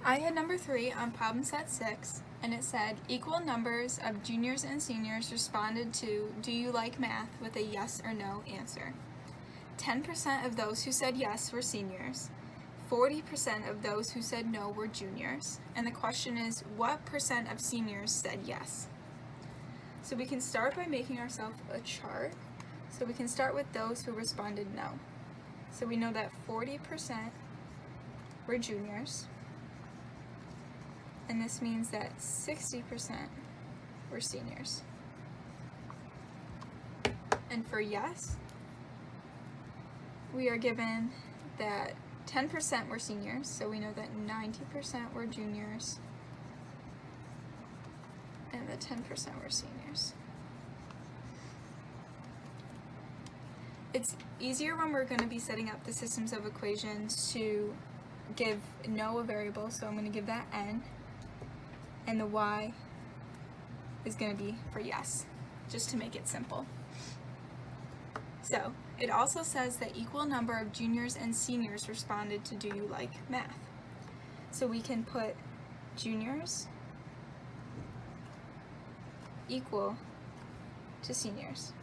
I had number 3 on problem set 6, and it said equal numbers of juniors and seniors responded to "Do you like math?" with a yes or no answer. 10% of those who said yes were seniors, 40% of those who said no were juniors, and the question is, what percent of seniors said yes? So we can start by making ourselves a chart. So we can start with those who responded no. So we know that 40% were juniors, and this means that 60% were seniors. And for yes, we are given that 10% were seniors, so we know that 90% were juniors, and the 10% were seniors. It's easier when we're going to be setting up the systems of equations to give no a variable, so I'm going to give that n, and the y is going to be for yes, just to make it simple. So it also says that equal number of juniors and seniors responded to "Do you like math?" So we can put juniors equal to seniors.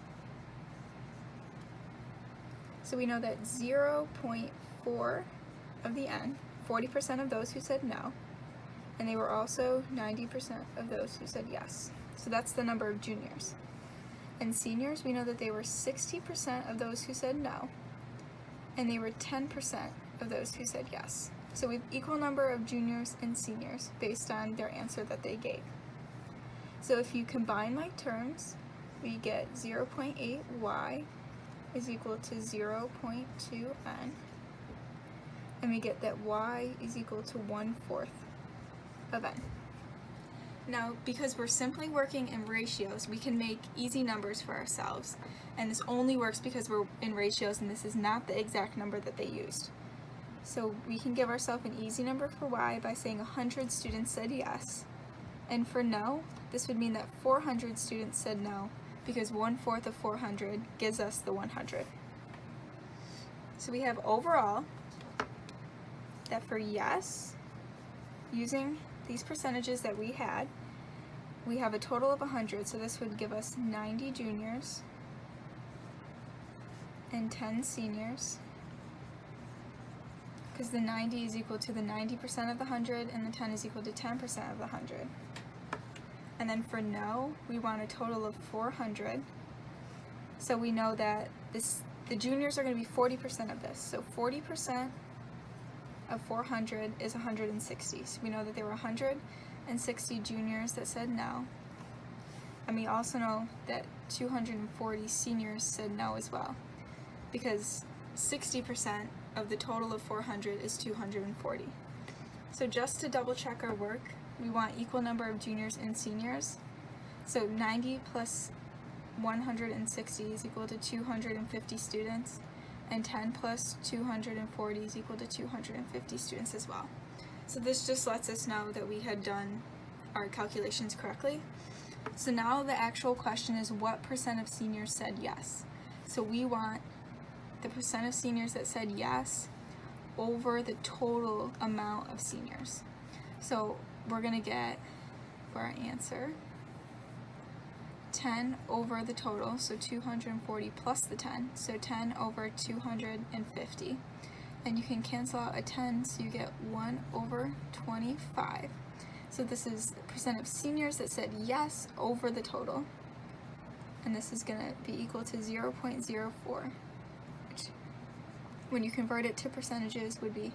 So we know that 0.4 of the n, 40% of those who said no, and they were also 90% of those who said yes. So that's the number of juniors. And seniors, we know that they were 60% of those who said no, and they were 10% of those who said yes. So we have equal number of juniors and seniors based on their answer that they gave. So if you combine my terms, we get 0.8y is equal to 0.2n, and we get that y is equal to 1/4 of n. Now, because we're simply working in ratios, we can make easy numbers for ourselves, and this only works because we're in ratios and this is not the exact number that they used. So we can give ourselves an easy number for y by saying 100 students said yes, and for no, this would mean that 400 students said no, because 1/4 of 400 gives us the 100. So we have overall that for yes, using these percentages that we had, we have a total of 100, so this would give us 90 juniors and 10 seniors, because the 90 is equal to the 90% of the 100, and the 10 is equal to 10% of the 100. And then for no, we want a total of 400, so we know that the juniors are going to be 40% of this, so 40% of 400 is 160. So we know that there were 160 juniors that said no. And we also know that 240 seniors said no as well, because 60% of the total of 400 is 240. So just to double check our work, we want equal number of juniors and seniors. So 90 plus 160 is equal to 250 students, and 10 plus 240 is equal to 250 students as well. So this just lets us know that we had done our calculations correctly. So now the actual question is, what percent of seniors said yes? So we want the percent of seniors that said yes over the total amount of seniors. So we're going to get, for our answer, 10 over the total, so 240 plus the 10, so 10 over 250. And you can cancel out a 10, so you get 1 over 25. So this is the percent of seniors that said yes over the total. And this is going to be equal to 0.04, which when you convert it to percentages would be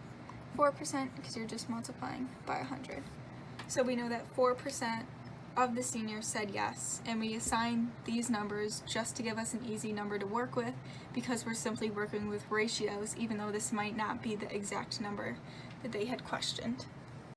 4%, because you're just multiplying by 100. So we know that 4% of the seniors said yes, and we assign these numbers just to give us an easy number to work with, because we're simply working with ratios, even though this might not be the exact number that they had questioned.